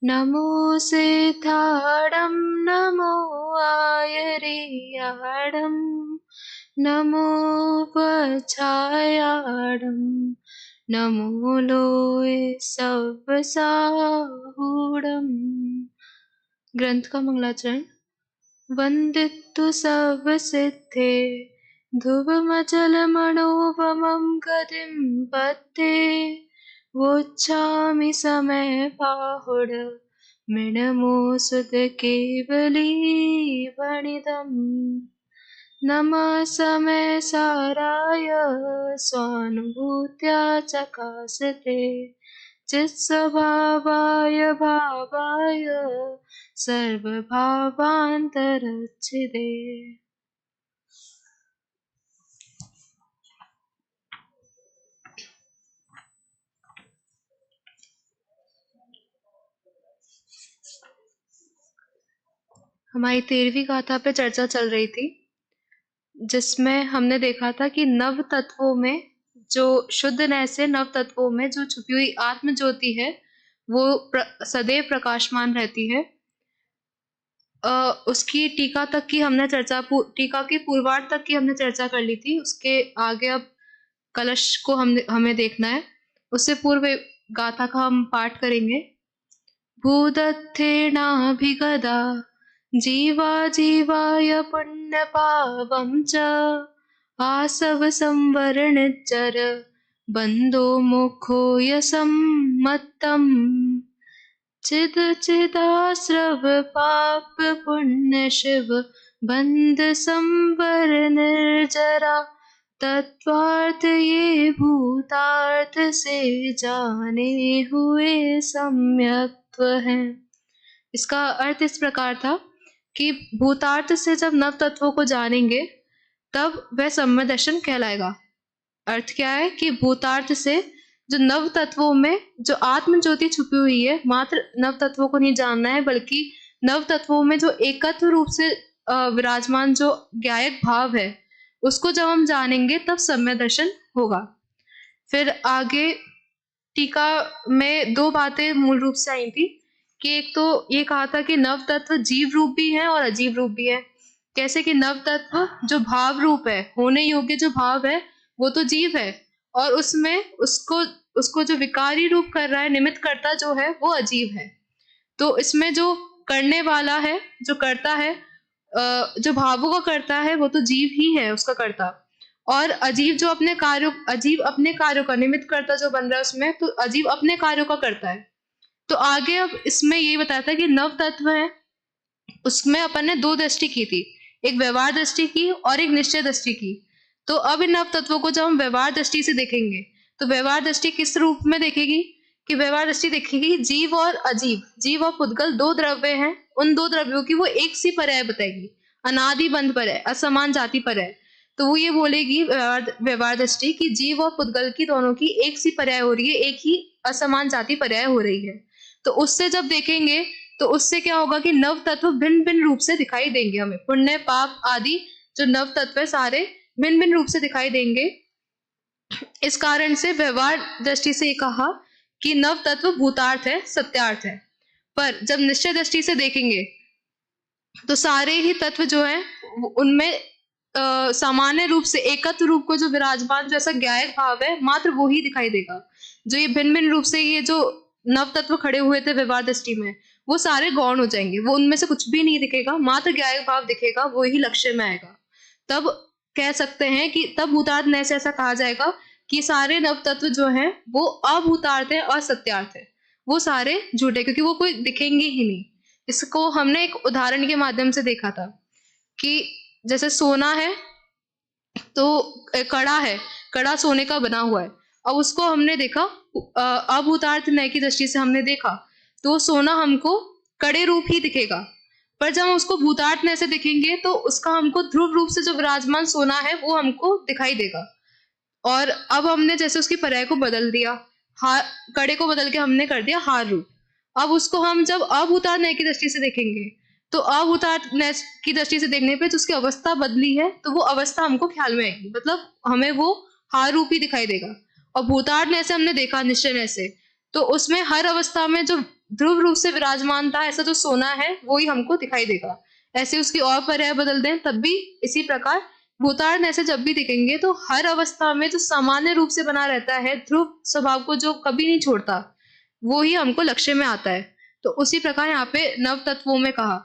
नमो सिद्धाडं नमो आयर्याडं नमो वज्रायाडं नमो लोय सवसाहूडं। ग्रंथ का मंगलाचरण। वंदितु सर्वसिद्धे ध्रुवमचलमनोपमं गतिं पत्ते वोच्छामि समय बाहुड मृणमोऽसुत केवलीवनिदम्। नमः समय साराय स्वानुभूत्या चकासते चित्स्वभावाय भावाय सर्वभावान्तरच्छिदे। हमारी 13वीं गाथा पे चर्चा चल रही थी, जिसमें हमने देखा था कि नव तत्वों में जो शुद्ध नय से नव तत्वों में जो छुपी हुई आत्म ज्योति है वो सदैव प्रकाशमान रहती है। उसकी टीका तक की हमने चर्चा टीका के पूर्वार्ध तक की हमने चर्चा कर ली थी। उसके आगे अब कलश को हमें देखना है। उससे पूर्व गाथा का हम पाठ करेंगे। भूदत्थेनाभिगदा जीवा जीवाय पुण्यपावं च आसव संवरणिज्जर बन्धो मोक्षो यसम्मत्तम् चिद चिदास्रव पाप पुण्य शिव बंध संवर निर्जरा तत्वार्थ ये भूतार्थ से जाने हुए सम्यक्त्व है। इसका अर्थ इस प्रकार था कि भूतार्थ से जब नव तत्वों को जानेंगे तब वह सम्य दर्शन कहलाएगा। अर्थ क्या है कि भूतार्थ से जो नव तत्वों में जो आत्म ज्योति छुपी हुई है, मात्र नव तत्वों को नहीं जानना है बल्कि नव तत्वों में जो एकत्व रूप से विराजमान जो ज्ञायक भाव है उसको जब हम जानेंगे तब सम्य दर्शन होगा। फिर आगे टीका में दो बातें मूल रूप से आई थी कि एक तो ये कहा था कि नव तत्व जीव रूप भी है और अजीव रूप भी है। कैसे कि नव तत्व जो भाव रूप है, होने योग्य जो भाव है वो तो जीव है और उसमें उसको जो विकारी रूप कर रहा है, निमित्त करता जो है वो अजीव है। तो इसमें जो करने वाला है, जो करता है, जो भावों का करता है वो तो जीव ही है उसका कर्ता, और अजीव जो अपने कार्यों का निमित्त करता जो बन रहा है उसमें, तो अजीव अपने कार्यों का करता है। तो आगे अब इसमें यही बताया था कि नव तत्व है, उसमें अपन ने दो दृष्टि की थी, एक व्यवहार दृष्टि की और एक निश्चय दृष्टि की। तो अब इन नव तत्वों को जब हम व्यवहार दृष्टि से देखेंगे तो व्यवहार दृष्टि किस रूप में देखेगी कि व्यवहार दृष्टि देखेगी जीव और अजीव, जीव और पुद्गल दो द्रव्य हैं, उन दो द्रव्यों की वो एक सी पर्याय बताएगी, अनादि बंध पर्याय, असमान जाति पर्याय। तो वो ये बोलेगी व्यवहार दृष्टि की जीव और पुद्गल की दोनों की एक सी पर्याय हो रही है, एक ही असमान जाति पर्याय हो रही है। तो उससे जब देखेंगे तो उससे क्या होगा कि नव तत्व भिन्न भिन्न रूप से दिखाई देंगे हमें, पुण्य पाप आदि जो नव तत्व है सारे भिन्न भिन्न रूप से दिखाई देंगे। इस कारण से व्यवहार दृष्टि से ये कहा कि नव तत्व भूतार्थ है, सत्यार्थ है। पर जब निश्चय दृष्टि से देखेंगे तो सारे ही तत्व जो है उनमें सामान्य रूप से एकत्व रूप को जो विराजमान जो ऐसा ज्ञायक भाव है मात्र वो ही दिखाई देगा। जो ये भिन्न भिन्न रूप से ये जो नव तत्व खड़े हुए थे व्यवहार दृष्टि में वो सारे गौण हो जाएंगे, वो उनमें से कुछ भी नहीं दिखेगा, मात्र ज्ञायक भाव दिखेगा, वो ही लक्ष्य में आएगा। तब कह सकते हैं कि तब भूतार्थ नय से ऐसा कहा जाएगा कि सारे नव तत्व जो हैं वो अभूतार्थ है, असत्यार्थ है, वो सारे झूठे, क्योंकि वो कोई दिखेंगे ही नहीं। इसको हमने एक उदाहरण के माध्यम से देखा था कि जैसे सोना है तो कड़ा है, कड़ा सोने का बना हुआ है, अब उसको हमने देखा अभूतार्थ नय की दृष्टि से हमने देखा तो सोना हमको कड़े रूप ही दिखेगा, पर जब हम उसको भूतार्थ नय से देखेंगे तो उसका हमको ध्रुव रूप से जो विराजमान सोना है वो हमको दिखाई देगा। और अब हमने जैसे उसकी पर्याय को बदल दिया, हार, कड़े को बदल के हमने कर दिया हार रूप। अब उसको हम जब अभूतार्थ नय की दृष्टि से देखेंगे तो अभूतार्थ नय की दृष्टि से देखने पे जो उसकी अवस्था बदली है तो वो अवस्था हमको ख्याल में आएगी, मतलब हमें वो हार रूप ही दिखाई देगा। और भूतार्थ नय से हमने देखा निश्चय नय से तो उसमें हर अवस्था में जो ध्रुव रूप से विराजमान था, ऐसा जो सोना है वो ही हमको दिखाई देगा। ऐसे उसकी और पर्याय बदल दें तब भी इसी प्रकार भूतार्थ ऐसे जब भी दिखेंगे तो हर अवस्था में जो सामान्य रूप से बना रहता है, ध्रुव स्वभाव को जो कभी नहीं छोड़ता, वो ही हमको लक्ष्य में आता है। तो उसी प्रकार यहाँ पे नव तत्वों में कहा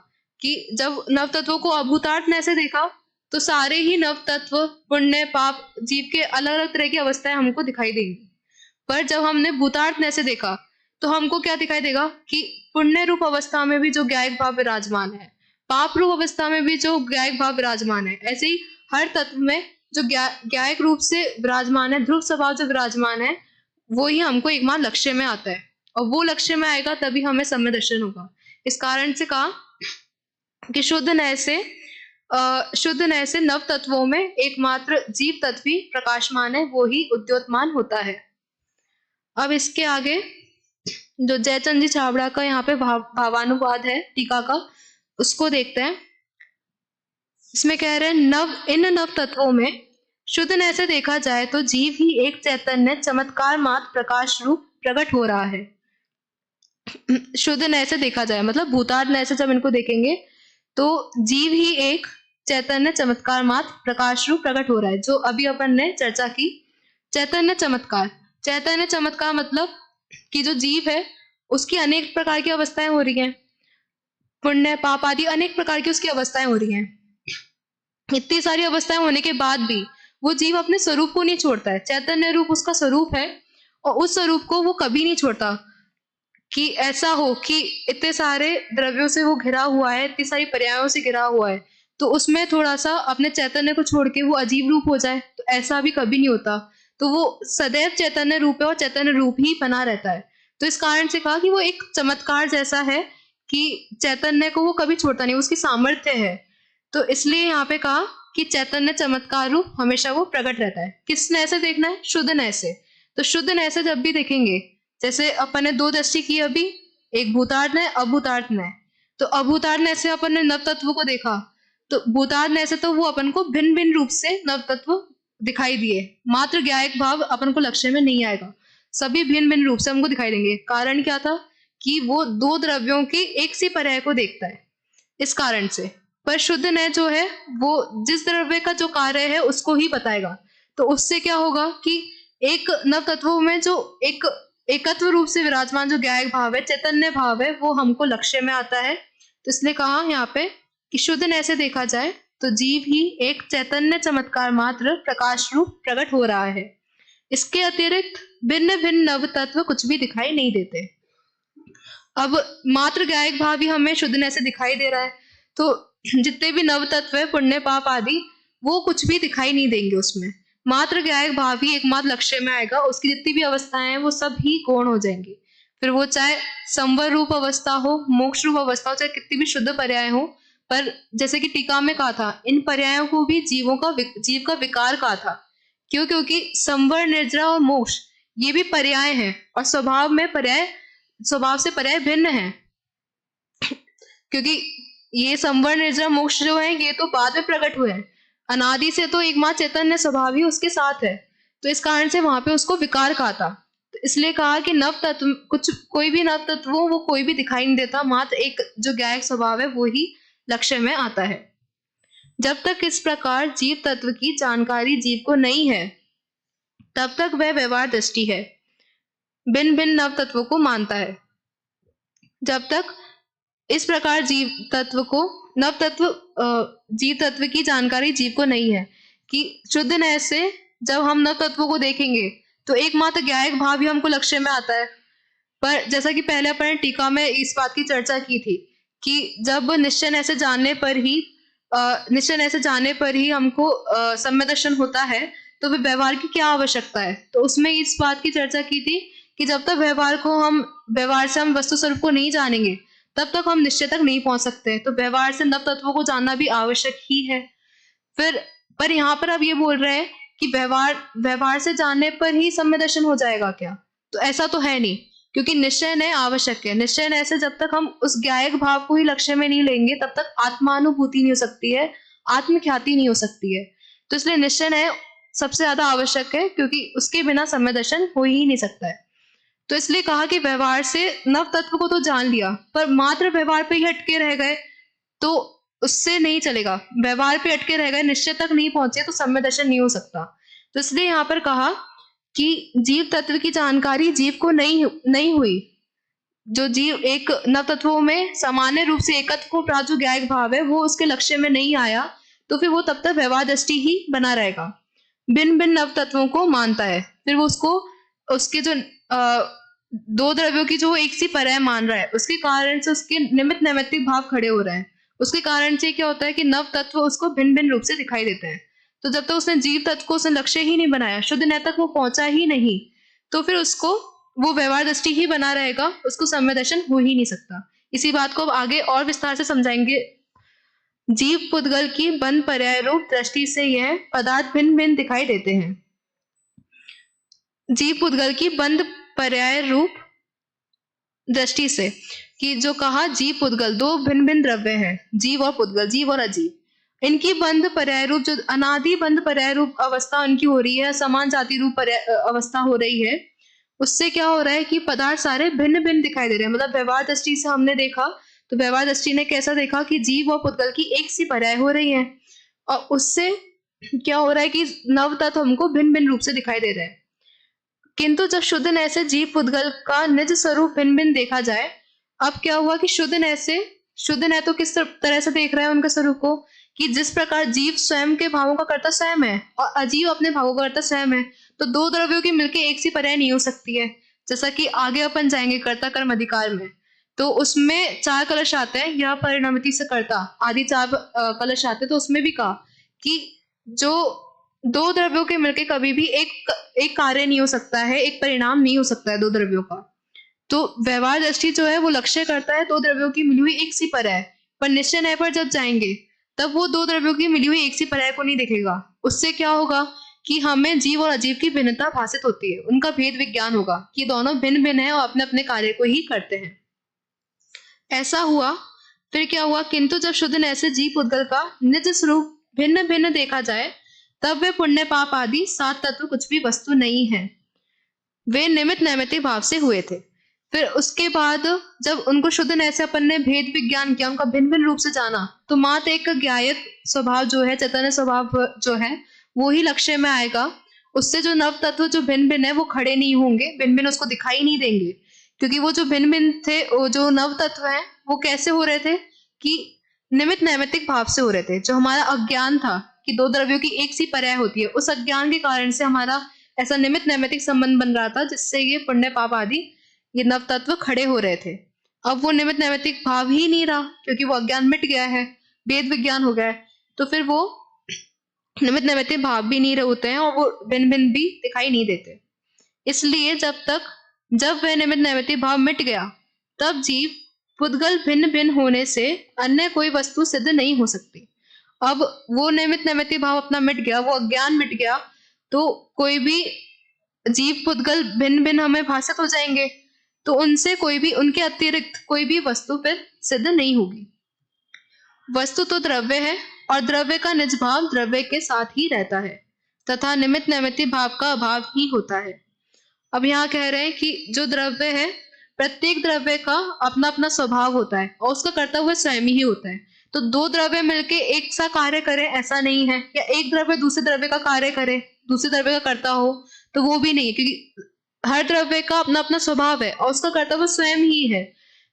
कि जब नव तत्वों को अभूतार्थ ने ऐसे देखा तो सारे ही नव तत्व, पुण्य पाप, जीव के अलग अलग तरह की अवस्थाएं हमको दिखाई देंगी। पर जब हमने भूतार्थ ने ऐसे देखा तो हमको क्या दिखाई देगा कि पुण्य रूप अवस्था में भी जो ज्ञायक भाव विराजमान है, पाप रूप अवस्था में भी जो ज्ञायक भाव विराजमान है, ऐसे ही हर तत्व में जो ज्ञायक रूप से विराजमान है, ध्रुव स्वभाव जो विराजमान है, वो ही हमको एक बार लक्ष्य में आता है। और वो लक्ष्य में आएगा तभी हमें सम्य दर्शन होगा। इस कारण से कहा कि शुद्ध नय से नव तत्वों में एकमात्र जीव तत्व ही प्रकाशमान है, वो ही उद्योतमान होता है। अब इसके आगे जो जयचंद जी छाबड़ा का यहाँ पे भावानुवाद है टीका का, उसको देखते हैं। इसमें कह रहे हैं इन नव तत्वों में शुद्ध नय से देखा जाए तो जीव ही एक चैतन्य चमत्कार मात्र प्रकाश रूप प्रकट हो रहा है। शुद्ध नय से देखा जाए मतलब भूतार्थ नय से जब इनको देखेंगे तो जीव ही एक चैतन्य चमत्कार मात्र प्रकाश रूप प्रकट हो रहा है, जो अभी अपन ने चर्चा की। चैतन्य चमत्कार मतलब कि जो जीव है उसकी अनेक प्रकार की अवस्थाएं हो रही हैं, पुण्य पाप आदि अनेक प्रकार की उसकी अवस्थाएं हो रही हैं। इतनी सारी अवस्थाएं होने के बाद भी वो जीव अपने स्वरूप को नहीं छोड़ता है। चैतन्य रूप उसका स्वरूप है और उस स्वरूप को वो कभी नहीं छोड़ता। कि ऐसा हो कि इतने सारे द्रव्यों से वो घिरा हुआ है, इतनी सारी पर्यायों से घिरा हुआ है, तो उसमें थोड़ा सा अपने चैतन्य को छोड़ के वो अजीब रूप हो जाए, तो ऐसा भी कभी नहीं होता। तो वो सदैव चैतन्य रूप है और चैतन्य रूप ही बना रहता है। तो इस कारण से कहा कि वो एक चमत्कार जैसा है कि चैतन्य को वो कभी छोड़ता नहीं, उसकी सामर्थ्य है। तो इसलिए यहाँ पे कहा कि चैतन्य चमत्कार रूप हमेशा वो प्रकट रहता है। किस नय से देखना है? शुद्ध नय से। तो शुद्ध नय से जब भी देखेंगे, जैसे अपन ने दो दृष्टि की अभी, एक भूतार्थ नय, अभूतार्थ नय। तो अभूतार्थ नय से अपन ने नव तत्व को देखा, तो भूतार्थ नय से तो वो अपन को भिन्न भिन्न रूप से नव तत्व दिखाई दिए, मात्र ज्ञायक भाव अपन को लक्ष्य में नहीं आएगा, सभी भिन्न भिन्न रूप से हमको दिखाई देंगे। कारण क्या था कि वो दो द्रव्यों की एक सी पर्याय को देखता है, इस कारण से। पर शुद्ध नय जो है वो जिस द्रव्य का जो कार्य है उसको ही बताएगा। तो उससे क्या होगा कि एक नव तत्वों में जो एक एकत्व रूप से विराजमान जो ज्ञायक भाव है, चैतन्य भाव है, वो हमको लक्ष्य में आता है। तो इसलिए कहा यहाँ पे कि शुद्ध नय से देखा जाए तो जीव ही एक चैतन्य चमत्कार मात्र प्रकाश रूप प्रकट हो रहा है। इसके अतिरिक्त भिन्न भिन्न नव तत्व कुछ भी दिखाई नहीं देते। अब मात्र ज्ञायक भाव ही हमें शुद्ध नय से दिखाई दे रहा है, तो जितने भी नव तत्व है, पुण्य पाप आदि, वो कुछ भी दिखाई नहीं देंगे उसमें। मात्र ज्ञायक भाव ही एकमात्र लक्ष्य में आएगा। उसकी जितनी भी अवस्थाएं हैं वो सब ही गौण हो जाएंगी। फिर वो चाहे संवर रूप अवस्था हो, मोक्ष रूप अवस्था हो, चाहे कितनी भी शुद्ध पर्याय हो। पर जैसे कि टीका में कहा था, इन पर्यायों को भी जीव का विकार कहा था। क्यों? क्योंकि संवर, निर्जरा और मोक्ष ये भी पर्याय हैं और स्वभाव से पर्याय भिन्न है। क्योंकि ये संवर, निर्जरा, मोक्ष जो है ये तो बाद में प्रकट हुए हैं, अनादि से तो एकमात्र चैतन्य स्वभाव ही उसके साथ है। तो इस कारण से वहां पे उसको विकार कहा था। तो इसलिए कहा कि नव तत्व कोई भी नव तत्व हो वो कोई भी दिखाई नहीं देता, मात्र एक जो ज्ञायक स्वभाव है वो ही लक्ष्य में आता है। जब तक इस प्रकार जीव तत्व की जानकारी जीव को नहीं है तब तक वह व्यवहार दृष्टि है, भिन्न भिन्न नव तत्वों को मानता है। जब तक इस प्रकार जीव तत्व की जानकारी जीव को नहीं है कि शुद्ध नय से जब हम नव तत्वों को देखेंगे तो एकमात्र ज्ञायक भाव ही हमको लक्ष्य में आता है। पर जैसा कि पहले अपन ने टीका में इस बात की चर्चा की थी कि जब निश्चय नय से जानने पर ही हमको सम्य दर्शन होता है, तो फिर व्यवहार की क्या आवश्यकता है। तो उसमें इस बात की चर्चा की थी कि जब तक व्यवहार से हम वस्तु स्वरूप को नहीं जानेंगे तब तक हम निश्चय तक नहीं पहुंच सकते। तो व्यवहार से नव तत्वों को जानना भी आवश्यक ही है। पर यहाँ पर अब ये बोल रहे हैं कि व्यवहार से जानने पर ही सम्य दर्शन हो जाएगा क्या? तो ऐसा तो है नहीं, क्योंकि निश्चय नय आवश्यक है। निश्चय नय से जब तक हम उस ज्ञायक भाव को ही लक्ष्य में नहीं लेंगे तब तक आत्मानुभूति नहीं हो सकती है, आत्मख्याति नहीं हो सकती है। तो इसलिए निश्चय नय सबसे ज्यादा आवश्यक है, क्योंकि उसके बिना सम्य दर्शन हो ही नहीं सकता है। तो इसलिए कहा कि व्यवहार से नव तत्व को तो जान लिया, पर मात्र व्यवहार पे ही अटके रह गए तो उससे नहीं चलेगा। व्यवहार पे अटके रह गए, निश्चय तक नहीं पहुंचे तो सम्यक दर्शन नहीं हो सकता। तो इसलिए यहाँ पर कहा कि जीव तत्व की जानकारी जीव को नहीं हुई। जो जीव एक नव तत्वों में सामान्य रूप से एकत्व को प्राप्त जो ज्ञायक भाव है वो उसके लक्ष्य में नहीं आया, तो फिर वो तब तक व्यवहार दृष्टि ही बना रहेगा, भिन्न भिन्न नव तत्वों को मानता है। फिर वो उसको उसके जो दो द्रव्यों की जो एक सी परय मान रहा है, उसके कारण से उसके निमित्त नैमित्तिक भाव खड़े हो रहे हैं। उसके कारण से क्या होता है कि नव तत्व उसको भिन्न भिन्न रूप से दिखाई देते हैं। तो जब तक उसने जीव तत्व को उसने लक्ष्य ही नहीं बनाया, शुद्ध नय तक वो पहुंचा ही नहीं, तो फिर उसको वो व्यवहार दृष्टि ही बना रहेगा, उसको सम्यक दर्शन हो ही नहीं सकता। इसी बात को अब आगे और विस्तार से समझाएंगे। जीव पुद्गल की बंध पर्याय रूप दृष्टि से यह पदार्थ भिन्न भिन्न दिखाई देते हैं। जीव पुद्गल की बंध पर्याय रूप दृष्टि से, कि जो कहा जीव पुद्गल दो भिन्न भिन्न द्रव्य हैं, जीव और पुद्गल, जीव और अजीव, इनकी बंध पर्याय रूप जो अनादि बंध पर्याय रूप अवस्था उनकी हो रही है, समान जाति रूप अवस्था हो रही है, उससे क्या हो रहा है कि पदार्थ सारे भिन्न भिन्न दिखाई दे रहे हैं। मतलब व्यवहार दृष्टि से हमने देखा तो व्यवहार दृष्टि ने कैसा देखा कि जीव और पुद्गल की एक सी पर्याय हो रही है, और उससे क्या हो रहा है कि नव तत्व हमको भिन्न भिन्न रूप से दिखाई दे रहे हैं। किंतु जब शुद्ध नय से जीव पुद्गल का निज स्वरूप भिन्न भिन्न देखा जाए, अब क्या हुआ कि शुद्ध नय तो किस तरह से देख रहा है उनके स्वरूप को, कि जिस प्रकार जीव स्वयं के भावों का कर्ता स्वयं है और अजीव अपने भावों का कर्ता स्वयं है, तो दो द्रव्यों की मिलकर एक सी पर्याय नहीं हो सकती है। जैसा कि आगे अपन जाएंगे कर्ता कर्म अधिकार में, तो उसमें 4 कलश आते हैं, यह परिणमति से कर्ता आदि 4 कलश आते हैं। तो उसमें भी कहा कि जो दो द्रव्यों के मिलकर कभी भी एक कार्य नहीं हो सकता है, एक परिणाम नहीं हो सकता है दो द्रव्यों का। तो व्यवहार दृष्टि जो है वो लक्ष्य करता है दो द्रव्यों की मिली हुई एक सी पर्याय, पर निश्चय नय पर जब जाएंगे तब वो दो द्रव्यों की मिली हुई एक सी पर्याय को नहीं देखेगा। उससे क्या होगा कि हमें जीव और अजीव की भिन्नता भाषित होती है, उनका भेद विज्ञान होगा कि दोनों भिन्न भिन्न है और अपने अपने कार्य को ही करते हैं। ऐसा हुआ। फिर क्या हुआ, किंतु जब शुद्ध नय से जीव पुद्गल का निज स्वरूप भिन्न भिन्न देखा जाए, तब वे पुण्य पाप आदि 7 तत्व कुछ भी वस्तु नहीं है, वे निमित्त नैमित्तिक भाव से हुए थे। फिर उसके बाद जब उनको शुद्ध नय से अपन ने भेद विज्ञान किया, उनका भिन्न भिन्न रूप से जाना, तो मात्र एक ज्ञायक स्वभाव जो है, चैतन्य स्वभाव जो है, वो ही लक्ष्य में आएगा। उससे जो नव तत्व जो भिन्न भिन्न है वो खड़े नहीं होंगे, भिन्न भिन्न उसको दिखाई नहीं देंगे, क्योंकि वो जो भिन्न भिन्न थे, वो जो नव तत्व है वो कैसे हो रहे थे कि निमित्त नैमित्तिक भाव से हो रहे थे। जो हमारा अज्ञान था कि दो द्रव्यों की एक सी पर्याय होती है, उस अज्ञान के कारण से हमारा ऐसा निमित्त नैमित्तिक संबंध बन रहा था, जिससे ये पुण्य पाप आदि ये नव तत्व खड़े हो रहे थे। अब वो निमित्त नैमित्तिक भाव ही नहीं रहा, क्योंकि वो अज्ञान मिट गया है, भेद विज्ञान हो गया है, तो फिर वो निमित्त नैमित्तिक भाव भी नहीं होते हैं और वो भिन्न भिन्न भी दिखाई नहीं देते। इसलिए जब वह निमित्त नैमित्तिक भाव मिट गया, तब जीव पुद्गल भिन्न भिन्न होने से अन्य कोई वस्तु सिद्ध नहीं हो सकती। अब वो निमित्त नैमित्तिक भाव अपना मिट गया, वो अज्ञान मिट गया, तो कोई भी जीव पुद्गल भिन्न भिन्न हमें भाषित हो जाएंगे, तो उनसे कोई भी, उनके अतिरिक्त कोई भी वस्तु फिर सिद्ध नहीं होगी। वस्तु तो द्रव्य है और द्रव्य का निज भाव द्रव्य के साथ ही रहता है तथा निमित्त नैमित्तिक भाव का अभाव ही होता है। अब यहाँ कह रहे हैं कि जो द्रव्य है, प्रत्येक द्रव्य का अपना अपना स्वभाव होता है और उसका कर्ता हुआ स्वयं ही होता है। तो दो द्रव्य मिलके एक सा कार्य करे ऐसा नहीं है, या एक द्रव्य दूसरे द्रव्य का कार्य करे, दूसरे द्रव्य का कर्ता हो, तो वो भी नहीं है, क्योंकि हर द्रव्य का अपना अपना स्वभाव है और उसका कर्ता हुआ स्वयं ही है।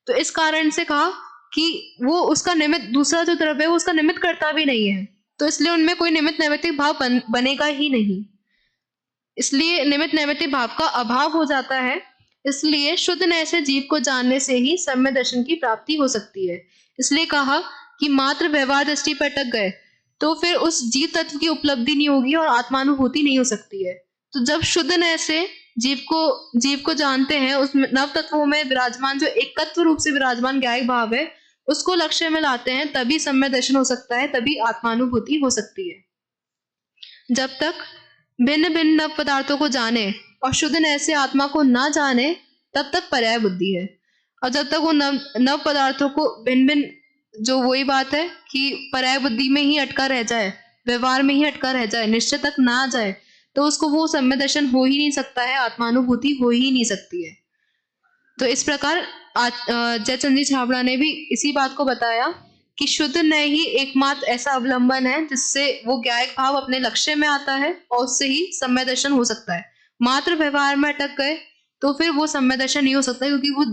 तो इस कारण से कहा कि वो उसका निमित्त, दूसरा जो द्रव्य है वो उसका निमित्त कर्ता भी नहीं है, तो इसलिए उनमें कोई निमित्त नैमित्तिक भाव बनेगा ही नहीं। इसलिए निमित्त नैमित्तिक भाव का अभाव हो जाता है। इसलिए शुद्ध नय से जीव को जानने से ही सम्यक दर्शन की प्राप्ति हो सकती है। इसलिए कहा कि मात्र व्यवहार दृष्टि पर अटक गए तो फिर उस जीव तत्व की उपलब्धि नहीं होगी और आत्मानुभूति नहीं हो सकती है। तो जब शुद्ध नय से जीव को जानते हैं, उस नव तत्वों में विराजमान जो एकत्व रूप से विराजमान ज्ञायक भाव है उसको लक्ष्य में लाते हैं, तभी सम्यक दर्शन हो सकता है, तभी आत्मानुभूति हो सकती है। जब तक भिन्न भिन्न नव पदार्थों को जाने और शुद्ध नय से आत्मा को ना जाने, तब तक पर्याय बुद्धि है। और जब तक वो नव पदार्थों को भिन्न भिन्न, जो वही बात है कि पर्याय बुद्धि में ही अटका रह जाए, व्यवहार में ही अटका रह जाए, निश्चय तक ना जाए, तो उसको वो सम्यक दर्शन हो ही नहीं सकता है, आत्मानुभूति हो ही नहीं सकती है। तो इस प्रकार जयचंद जी छाबड़ा ने भी इसी बात को बताया कि शुद्ध न्याय ही एकमात्र ऐसा अवलंबन है जिससे वो ज्ञायक भाव अपने लक्ष्य में आता है और उससे ही सम्य दर्शन हो सकता है। मात्र व्यवहार में अटक गए तो फिर वो सम्य दर्शन नहीं हो सकता, क्योंकि वो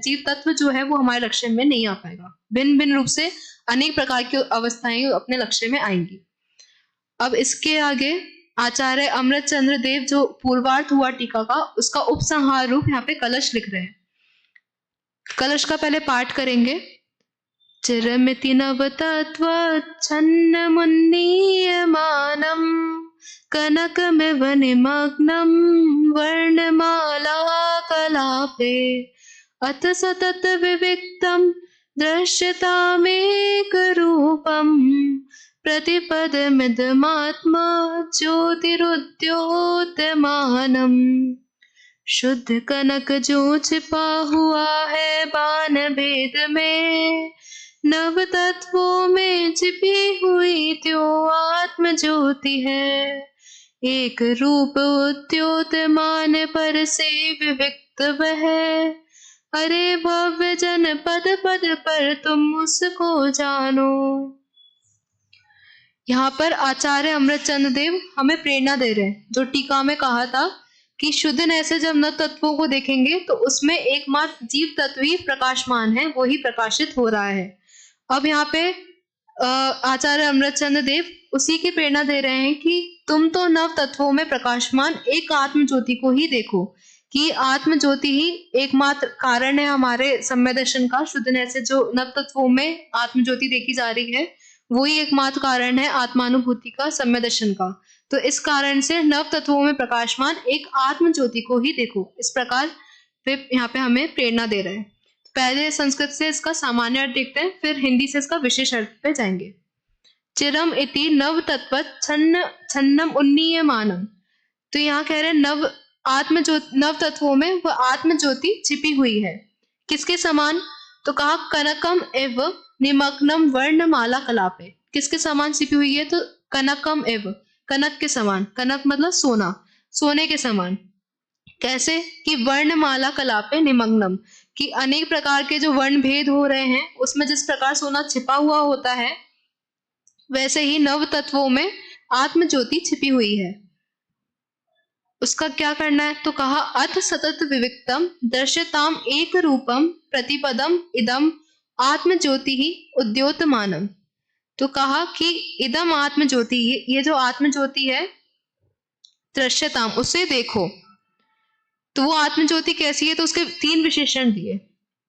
जीव तत्व जो है वो हमारे लक्ष्य में नहीं आ पाएगा। भिन्न भिन्न रूप से अनेक प्रकार की अवस्थाएं अपने लक्ष्य में आएंगी। अब इसके आगे आचार्य अमृतचंद्र देव जो पूर्वार्थ हुआ टीका का, उसका उपसंहार रूप यहाँ पे कलश लिख रहे हैं। कलश का पहले पाठ करेंगे। चिरमिति नवतत्त्वच्छन्नमुन्नीयमानं कनकमिव निमग्नं वर्णमाला कलापे अथ सतत विविक्तं दृश्यतामेकरूपं प्रतिपदमिदमात्मा ज्योतिरुद्योतमानम्। शुद्ध कनक जो छिपा हुआ है बाण भेद में, नव तत्वों में छिपी हुई त्यों आत्म ज्योति है। एक रूप उद्योतमान पर से विविक्त वह, अरे भव्य जन पद पद पर तुम उसको जानो। यहाँ पर आचार्य अमृतचंद्र देव हमें प्रेरणा दे रहे हैं। जो टीका में कहा था कि शुद्ध न्याय से जब नव तत्वों को देखेंगे तो उसमें एकमात्र जीव तत्व ही प्रकाशमान है, वो ही प्रकाशित हो रहा है। अब यहाँ पे आचार्य अमृतचंद्र देव उसी की प्रेरणा दे रहे हैं कि तुम तो नव तत्वों में प्रकाशमान एक आत्म ज्योति को ही देखो, कि आत्म ज्योति ही एकमात्र कारण है हमारे सम्य दर्शन का। शुद्ध न्याय से जो नव तत्वों में आत्म ज्योति देखी जा रही है वही एकमात्र कारण है आत्मानुभूति का, सम्य दर्शन का। तो इस कारण से नव तत्वों में प्रकाशमान एक आत्म ज्योति को ही देखो। इस प्रकार वे यहाँ पे हमें प्रेरणा दे रहे हैं। पहले संस्कृत से इसका सामान्य अर्थ देखते हैं, फिर हिंदी से इसका विशेष अर्थ पे जाएंगे। चिरम इति नव तत्व छन्नम उन्नीयमानम। तो यहाँ कह रहे हैं नव तत्वों में वह आत्म ज्योति छिपी हुई है। किसके समान? तो कहा कनकम एव निमग्नम वर्णमाला कलापे। किसके समान छिपी हुई है? तो कनकम एव, कनक के समान। कनक मतलब सोना, सोने के समान। कैसे? कि वर्णमाला कलापे निमग्नम, कि अनेक प्रकार के जो वर्ण भेद हो रहे हैं उसमें जिस प्रकार सोना छिपा हुआ होता है वैसे ही नव तत्वों में आत्म ज्योति छिपी हुई है। उसका क्या करना है? तो कहा अथ सतत विविक्तम दर्शताम एक रूपम प्रतिपदम इदम आत्म ज्योति ही उद्योतमानम। तो कहा कि इदम आत्म ज्योति, ये जो आत्म ज्योति है, दृश्यताम, उसे देखो। तो वो आत्म ज्योति कैसी है? तो उसके 3 विशेषण दिए।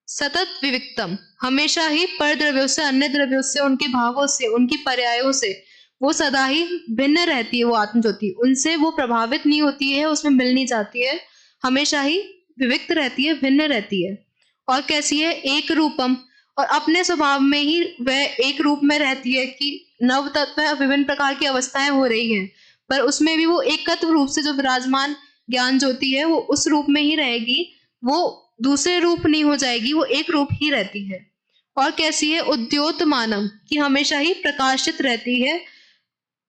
सतत विविक्तम, हमेशा ही पर द्रव्यों से, अन्य द्रव्यों से, उनके भावों से, उनकी पर्यायों से वो सदा ही भिन्न रहती है। वो आत्म ज्योति उनसे वो प्रभावित नहीं होती है, उसमें मिल नहीं जाती है, हमेशा ही विविक्त रहती है, भिन्न रहती है। और कैसी है? एक रूपम, और अपने स्वभाव में ही वह एक रूप में रहती है, कि नव तत्व विभिन्न प्रकार की अवस्थाएं हो रही हैं पर उसमें भी वो एकत्व रूप से जो विराजमान ज्ञान ज्योति है वो उस रूप में ही रहेगी, वो दूसरे रूप नहीं हो जाएगी, वो एक रूप ही रहती है। और कैसी है? उद्योतमानम, कि हमेशा ही प्रकाशित रहती है,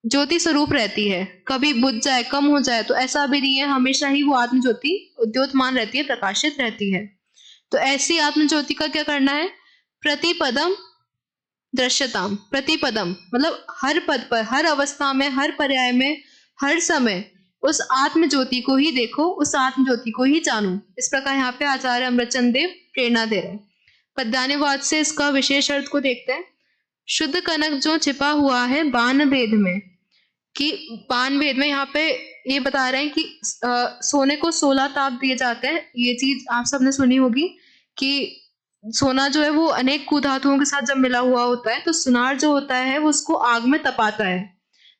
ज्योति स्वरूप रहती है, कभी बुझ जाए, कम हो जाए तो ऐसा भी नहीं है, हमेशा ही वो आत्म ज्योति उद्योतमान रहती है, प्रकाशित रहती है। तो ऐसी आत्म ज्योति का क्या करना है? प्रतिपदम दृश्यताम। प्रतिपदम मतलब हर पद पर, हर अवस्था में, हर पर्याय में, हर समय उस आत्म ज्योति को ही देखो, उस आत्म ज्योति को ही जानो। इस प्रकार यहाँ पे आचार्य अमृतचंद्र देव प्रेरणा दे रहे हैं। पद्यानुवाद से इसका विशेष अर्थ को देखते हैं। शुद्ध कनक जो छिपा हुआ है बाण भेद में, कि बाण भेद में यहाँ पे ये बता रहे हैं कि सोने को 16 ताप दिए जाते हैं। ये चीज आप सबने सुनी होगी कि सोना जो है वो अनेक कुधातुओं के साथ जब मिला हुआ होता है तो सुनार जो होता है वो उसको आग में तपाता है।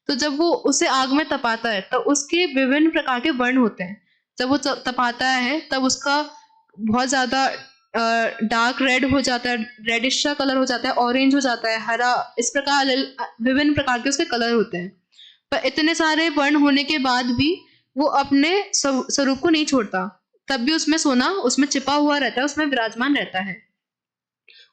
तो जब वो उसे आग में तपाता है तो उसके विभिन्न प्रकार के वर्ण होते हैं। जब वो तपाता है तब उसका बहुत ज्यादा डार्क रेड हो जाता है, रेडिश सा कलर हो जाता है, ऑरेंज हो जाता है, हरा, इस प्रकार विभिन्न प्रकार के उसके कलर होते हैं। पर इतने सारे वर्ण होने के बाद भी वो अपने स्वरूप को नहीं छोड़ता, तब भी उसमें सोना उसमें छिपा हुआ रहता है, उसमें विराजमान रहता है।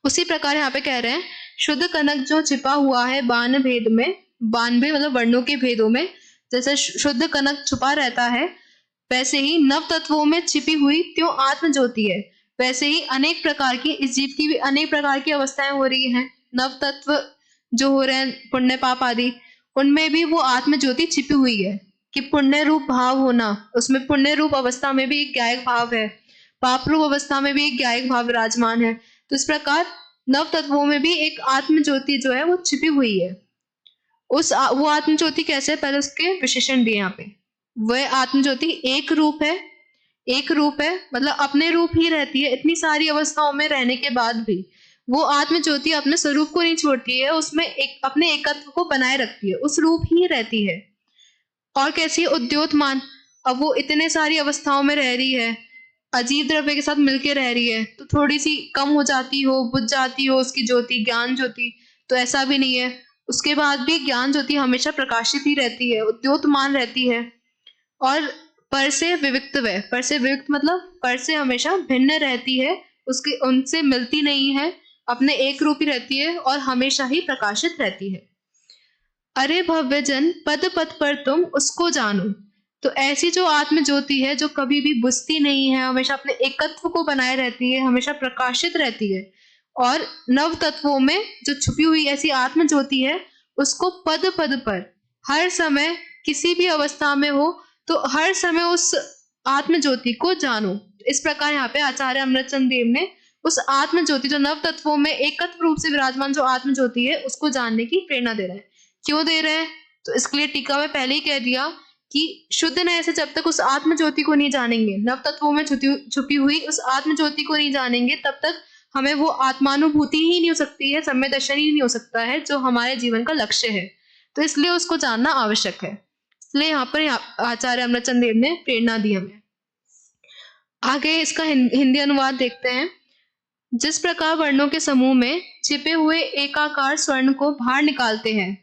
उसी प्रकार यहाँ पे कह रहे हैं शुद्ध कनक जो छिपा हुआ है बाण भेद में, बाण भेद मतलब वर्णों के भेदों में, जैसे शुद्ध कनक छुपा रहता है वैसे ही नव तत्वों में छिपी हुई त्यों आत्म ज्योति है। वैसे ही अनेक प्रकार की, इस जीव की भी अनेक प्रकार की अवस्थाएं हो रही हैं। नव तत्व जो हो रहे हैं, पुण्य पाप आदि, उनमें भी वो आत्म ज्योति छिपी हुई है। कि पुण्य रूप भाव होना, उसमें पुण्य रूप अवस्था में भी एक ज्ञायक भाव है, पाप रूप अवस्था में भी एक ज्ञायक भाव विराजमान है। तो इस प्रकार नव तत्वों में भी एक आत्म ज्योति जो है वो छिपी हुई है। वो आत्म ज्योति कैसे है, पहले उसके विशेषण दिए यहाँ पे। वह आत्म ज्योति एक रूप है, एक रूप है मतलब अपने रूप ही रहती है। इतनी सारी अवस्थाओं में रहने के बाद भी वो आत्म ज्योति अपने स्वरूप को नहीं छोड़ती है, उसमें एक अपने एकत्व को बनाए रखती है, उस रूप ही रहती है। और कैसी है, उद्योतमान। अब वो इतने सारी अवस्थाओं में रह रही है, अजीब द्रव्य के साथ मिलके रह रही है, तो थोड़ी सी कम हो जाती हो, बुझ जाती हो उसकी ज्योति, ज्ञान ज्योति, तो ऐसा भी नहीं है। उसके बाद भी ज्ञान ज्योति हमेशा प्रकाशित ही रहती है, उद्योतमान रहती है। और पर से विविक्त है, पर से विविक्त मतलब पर से हमेशा भिन्न रहती है, उसके उनसे मिलती नहीं है, अपने एक रूप ही रहती है और हमेशा ही प्रकाशित रहती है। अरे भव्य जन, पद पद पर तुम उसको जानो। तो ऐसी जो आत्म ज्योति है, जो कभी भी बुझती नहीं है, हमेशा अपने एकत्व को बनाए रहती है, हमेशा प्रकाशित रहती है, और नव तत्वों में जो छुपी हुई ऐसी आत्म ज्योति है, उसको पद पद पर हर समय किसी भी अवस्था में हो तो हर समय उस आत्म ज्योति को जानो। इस प्रकार यहाँ पे आचार्य अमृतचंद देव ने उस आत्म ज्योति, जो नव तत्वों में एकत्व रूप से विराजमान जो आत्म ज्योति है, उसको जानने की प्रेरणा दे रहे हैं। क्यों दे रहे हैं, तो इसके लिए टीका में पहले ही कह दिया कि शुद्ध नए से जब तक उस आत्म ज्योति को नहीं जानेंगे, नव तत्वों में छुपी हुई उस आत्म ज्योति को नहीं जानेंगे, तब तक हमें वो आत्मानुभूति ही नहीं हो सकती है, सम्य दर्शन ही नहीं हो सकता है, जो हमारे जीवन का लक्ष्य है। तो इसलिए उसको जानना आवश्यक है। इसलिए यहाँ पर आचार्य अमृतचंद देव ने प्रेरणा दी हमें। आगे इसका हिंदी अनुवाद देखते हैं। जिस प्रकार वर्णों के समूह में छिपे हुए एकाकार स्वर्ण को बाहर निकालते हैं,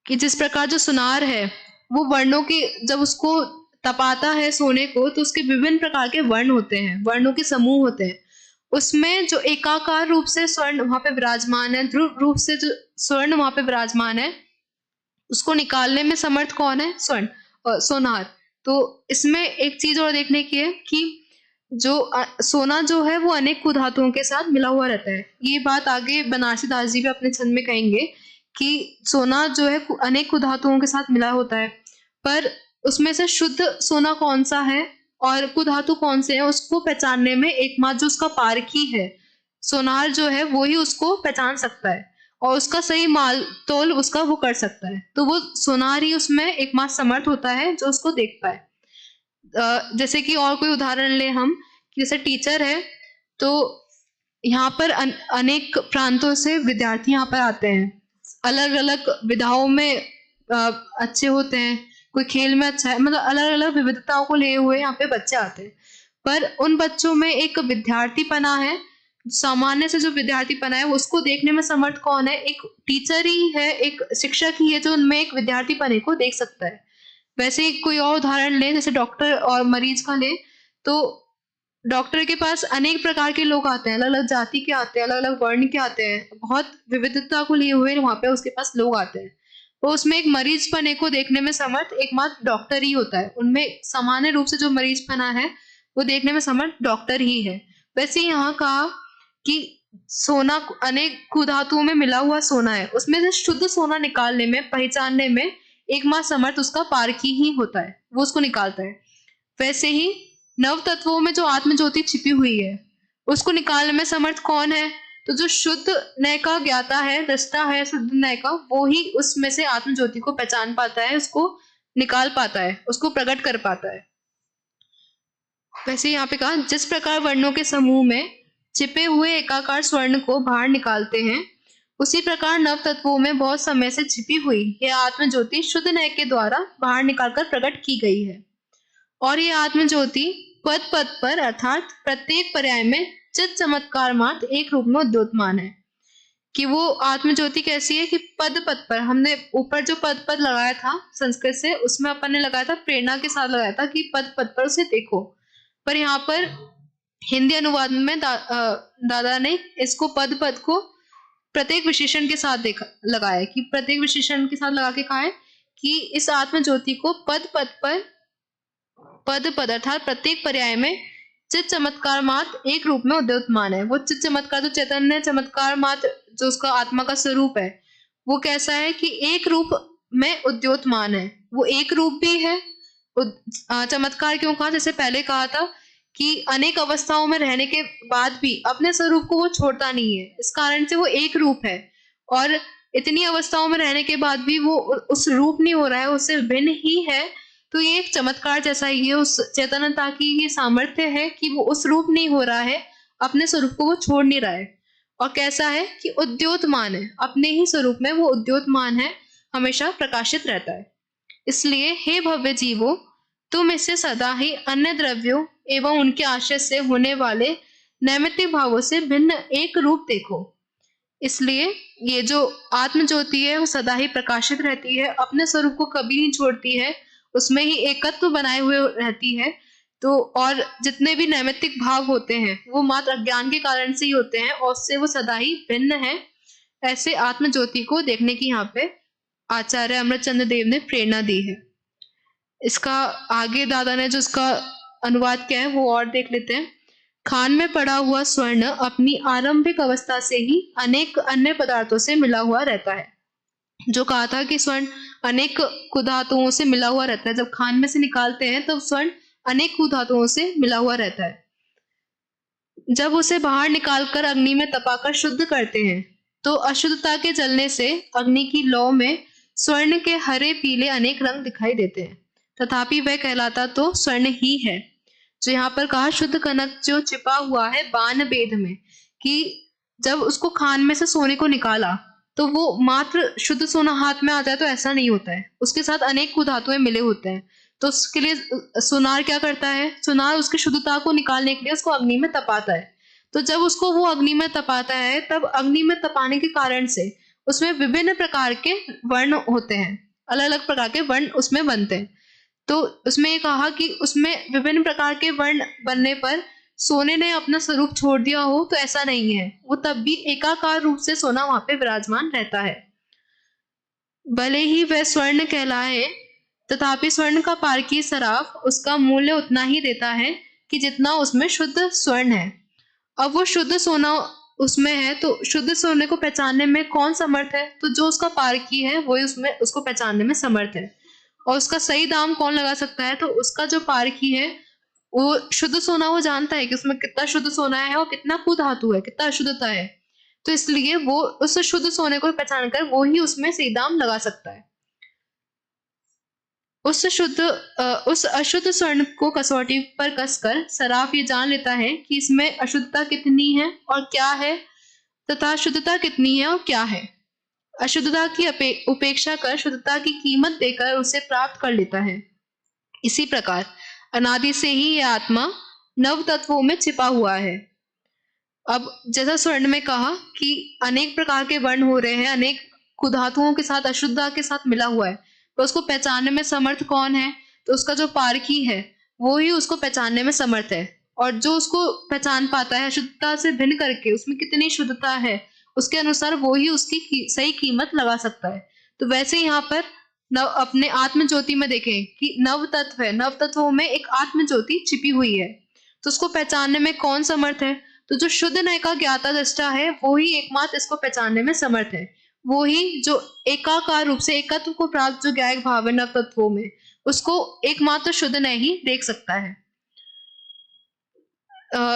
कि जिस प्रकार जो सुनार है वो वर्णों की, जब उसको तपाता है सोने को, तो उसके विभिन्न प्रकार के वर्ण होते हैं, वर्णों के समूह होते हैं। उसमें जो एकाकार रूप से स्वर्ण वहां पे विराजमान है, ध्रुव रूप से जो स्वर्ण वहां पे विराजमान है, उसको निकालने में समर्थ कौन है, स्वर्ण, सोनार। तो इसमें एक चीज और देखने की है कि जो सोना जो है वो अनेक कुधातुओं के साथ मिला हुआ रहता है। ये बात आगे बनारसी दास जी भी अपने छंद में कहेंगे कि सोना जो है अनेक कुधातुओं के साथ मिला होता है, पर उसमें से शुद्ध सोना कौन सा है और कुधातु कौन से हैं, उसको पहचानने में एकमात्र जो उसका पारखी है, सोनार जो है, वो ही उसको पहचान सकता है और उसका सही माल तोल उसका वो कर सकता है। तो वो सोनार ही उसमें एकमात्र समर्थ होता है जो उसको देख पाए। जैसे कि और कोई उदाहरण ले हम, जैसे टीचर है, तो यहाँ पर अनेक प्रांतों से विद्यार्थी यहाँ पर आते हैं, अलग अलग विधाओं में अच्छे होते हैं, कोई खेल में अच्छा है, मतलब अलग अलग विविधताओं को लिए हुए यहाँ पे बच्चे आते हैं। पर उन बच्चों में एक विद्यार्थीपना है, सामान्य से जो विद्यार्थीपना है उसको देखने में समर्थ कौन है, एक टीचर ही है, एक शिक्षक ही है जो उनमें एक विद्यार्थीपने को देख सकता है। वैसे ही कोई और उदाहरण ले, जैसे डॉक्टर और मरीज का ले, तो डॉक्टर के पास अनेक प्रकार के लोग आते हैं, अलग अलग जाति के आते हैं, अलग अलग वर्ण के आते हैं, बहुत विविधता को लिए हुए वहां पे उसके पास लोग आते हैं। तो उसमें एक मरीज पने को देखने में समर्थ एकमात्र डॉक्टर ही होता है, उनमें सामान्य रूप से जो मरीज पना है वो देखने में समर्थ डॉक्टर ही है। वैसे यहाँ कहा कि सोना अनेक कुधातुओं में मिला हुआ सोना है, उसमें से शुद्ध सोना निकालने में, पहचानने में एकमात्र समर्थ उसका पारखी ही होता है, वो उसको निकालता है। वैसे ही नव तत्वों में जो आत्म ज्योति छिपी हुई है, उसको निकालने में समर्थ कौन है, तो जो शुद्ध नय का ज्ञाता है, दृष्टा है शुद्ध नय का, वो ही उसमें से आत्म ज्योति को पहचान पाता है, उसको निकाल पाता है, उसको प्रकट कर पाता है। वैसे यहाँ पे कहा, जिस प्रकार वर्णों के समूह में छिपे हुए एकाकार स्वर्ण को बाहर निकालते हैं, उसी प्रकार नव तत्वों में बहुत समय से छिपी हुई यह आत्म ज्योति शुद्ध नय के द्वारा बाहर निकालकर प्रकट की गई है। और ये आत्म ज्योति पद पद पर अर्थात प्रत्येक पर्याय में चित चमत्कार मात्र एक रूप में उद्योतमान है। कि वो आत्म ज्योति कैसी है कि पद पद पर, हमने ऊपर जो पद पद लगाया था संस्कृत से, उसमें अपन ने लगाया था प्रेरणा के साथ लगाया था कि पद पद पर उसे देखो, पर यहाँ पर हिंदी अनुवाद में दादा ने इसको पद पद को प्रत्येक विशेषण के साथ लगाया है, कि प्रत्येक विशेषण के साथ लगा के कहा है कि इस आत्म ज्योति को पद पद पर, पद पद अर्थात प्रत्येक पर्याय में चित चमत्कार मात्र एक रूप में उद्योतमान है। वो चित चमत्कार, जो चैतन्य चमत्कार मात्र जो उसका आत्मा का स्वरूप है, वो कैसा है कि एक रूप में उद्योतमान है। वो एक रूप भी है। चमत्कार क्यों कहा? जैसे पहले कहा था कि अनेक अवस्थाओं में रहने के बाद भी अपने स्वरूप को वो छोड़ता नहीं है, इस कारण से वो एक रूप है। और इतनी अवस्थाओं में रहने के बाद भी वो उस रूप नहीं हो रहा है, उससे भिन्न ही है। तो ये एक चमत्कार जैसा ही है, उस चेतनता की ये सामर्थ्य है कि वो उस रूप नहीं हो रहा है, अपने स्वरूप को वो छोड़ नहीं रहा है। और कैसा है कि उद्योतमान है, अपने ही स्वरूप में वो उद्योतमान है, हमेशा प्रकाशित रहता है। इसलिए हे भव्य जीवो, तुम इससे सदा ही अन्य द्रव्यों एवं उनके आश्रय से होने वाले नैमित्तिक भावों से भिन्न एक रूप देखो। इसलिए ये जो आत्म ज्योति है वो सदा ही प्रकाशित रहती है, अपने स्वरूप को कभी नहीं छोड़ती है, उसमें ही एकत्व बनाए हुए रहती है। तो और जितने भी नैमित्तिक भाव होते हैं वो मात्र अज्ञान के कारण से ही होते हैं, और उससे वो सदा ही भिन्न है। ऐसे आत्म ज्योति को देखने की यहाँ पे आचार्य अमृतचंद्र देव ने प्रेरणा दी है। इसका आगे दादा ने जो इसका अनुवाद किया है वो और देख लेते हैं। खान में पड़ा हुआ स्वर्ण अपनी आरंभिक अवस्था से ही अनेक अन्य पदार्थों से मिला हुआ रहता है। जो कहा था कि स्वर्ण अनेक कुधातुओं से मिला हुआ रहता है, जब खान में से निकालते हैं तब स्वर्ण अनेक कुधातुओं से मिला हुआ रहता है। जब उसे बाहर निकालकर अग्नि में तपाकर शुद्ध करते हैं तो अशुद्धता के जलने से अग्नि की लौ में स्वर्ण के हरे पीले अनेक रंग दिखाई देते हैं, तथापि वह कहलाता तो स्वर्ण ही है। जो यहाँ पर कहा शुद्ध कनक जो छिपा हुआ है बाण बेद में, कि जब उसको खान में से सोने को निकाला तो वो मात्र शुद्ध सोना हाथ में आ जाए तो ऐसा नहीं होता है, उसके साथ अनेक कुधातुएं मिले होते हैं। तो उसके लिए सुनार क्या करता है? सुनार उसकी शुद्धता को निकालने के लिए उसको अग्नि में तपाता है। तो जब उसको वो अग्नि में तपाता है तब अग्नि में तपाने के कारण से उसमें विभिन्न प्रकार के वर्ण होते हैं, अलग अलग प्रकार के वर्ण उसमें बनते हैं। तो उसमें ये कहा कि उसमें विभिन्न प्रकार के वर्ण बनने पर सोने ने अपना स्वरूप छोड़ दिया हो तो ऐसा नहीं है, वो तब भी एकाकार रूप से सोना वहां पे विराजमान रहता है। भले ही वह स्वर्ण कहलाए तथापि स्वर्ण का पारखी सराफ उसका मूल्य उतना ही देता है कि जितना उसमें शुद्ध स्वर्ण है। अब वो शुद्ध सोना उसमें है तो शुद्ध सोने को पहचानने में कौन समर्थ है? तो जो उसका पारखी है वही उसमें उसको पहचानने में समर्थ है। और उसका सही दाम कौन लगा सकता है? तो उसका जो पारखी है वो शुद्ध सोना वो जानता है कि उसमें कितना शुद्ध सोना है और कितना कुधातु है, कितना अशुद्धता है। तो इसलिए वो उस शुद्ध सोने को पहचान कर वो ही उसमें सही दाम लगा सकता है। उस अशुद्ध स्वर्ण को कसौटी पर कसकर सराफ ये जान लेता है कि इसमें अशुद्धता कितनी है और क्या है, तथा शुद्धता कितनी है और क्या है। अशुद्धता की उपेक्षा कर शुद्धता की कीमत देकर उसे प्राप्त कर लेता है। इसी प्रकार अनादि से ही यह आत्मा नव तत्वों में छिपा हुआ है। अब जैसा स्वर्ण में कहा कि अनेक प्रकार के वर्ण हो रहे हैं, अनेक कुधातुओं के साथ अशुद्धता के साथ मिला हुआ है, तो उसको पहचानने में समर्थ कौन है? तो उसका जो पारखी है वो ही उसको पहचानने में समर्थ है। और जो उसको पहचान पाता है अशुद्धता से भिन्न करके उसमें कितनी शुद्धता है, उसके अनुसार वो ही उसकी सही कीमत लगा सकता है। तो वैसे यहाँ पर अपने आत्म ज्योति में देखें कि नव तत्व है, नव तत्वों में एक आत्म ज्योति छिपी हुई है, तो उसको पहचानने में कौन समर्थ है? तो जो शुद्ध नय का ज्ञाता दृष्टा है वो ही एकमात्र इसको पहचानने में समर्थ है। वो ही जो एकाकार रूप से एकत्व को प्राप्त जो ज्ञायक भाव है नव तत्वों में, उसको एकमात्र शुद्ध नय ही देख सकता है।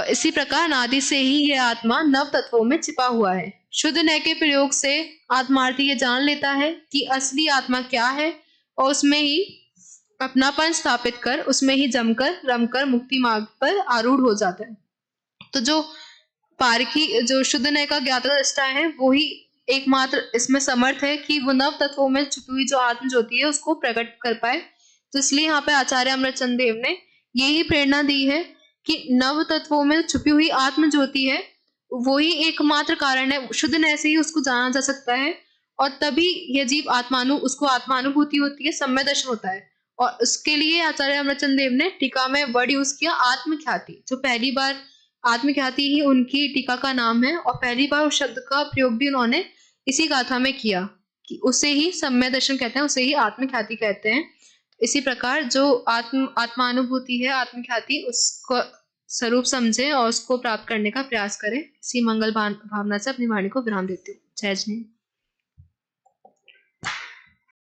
इसी प्रकार अनादि से ही यह आत्मा नव तत्वों में छिपा हुआ है। शुद्ध नय के प्रयोग से आत्मार्थी ये जान लेता है कि असली आत्मा क्या है और उसमें ही अपनापन स्थापित कर उसमें ही जमकर रमकर मुक्ति मार्ग पर आरूढ़ हो जाता है। तो जो पारखी जो शुद्ध नय का ज्ञाता दृष्टा है वो ही एकमात्र इसमें समर्थ है कि वो नव तत्वों में छुपी हुई जो आत्म ज्योति है उसको प्रकट कर पाए। तो इसलिए यहाँ पे आचार्य अमृतचंद्र देव ने यही प्रेरणा दी है कि नव तत्वों में छुपी हुई आत्म ज्योति है, वो ही एकमात्र कारण है, शुद्ध नय से ही उसको जाना जा सकता है। और तभी यह जीव उसको आत्मानुभूति होती है, सम्य दर्शन होता है। और उसके लिए आचार्य अमृतचंद्र देव ने टीका में वर्ड यूज किया आत्मख्याति, जो पहली बार आत्मख्याति ही उनकी टीका का नाम है और पहली बार उस शब्द का प्रयोग भी उन्होंने इसी गाथा में किया कि उसे ही सम्य दर्शन कहते हैं, उसे ही आत्मख्याति कहते हैं। इसी प्रकार जो आत्मानुभूति है, आत्मख्याति, उसको स्वरूप समझें और उसको प्राप्त करने का प्रयास करें। इसी मंगल भावना से अपनी वाणी को विराम देती हूँ। जय जिनेन्द्र।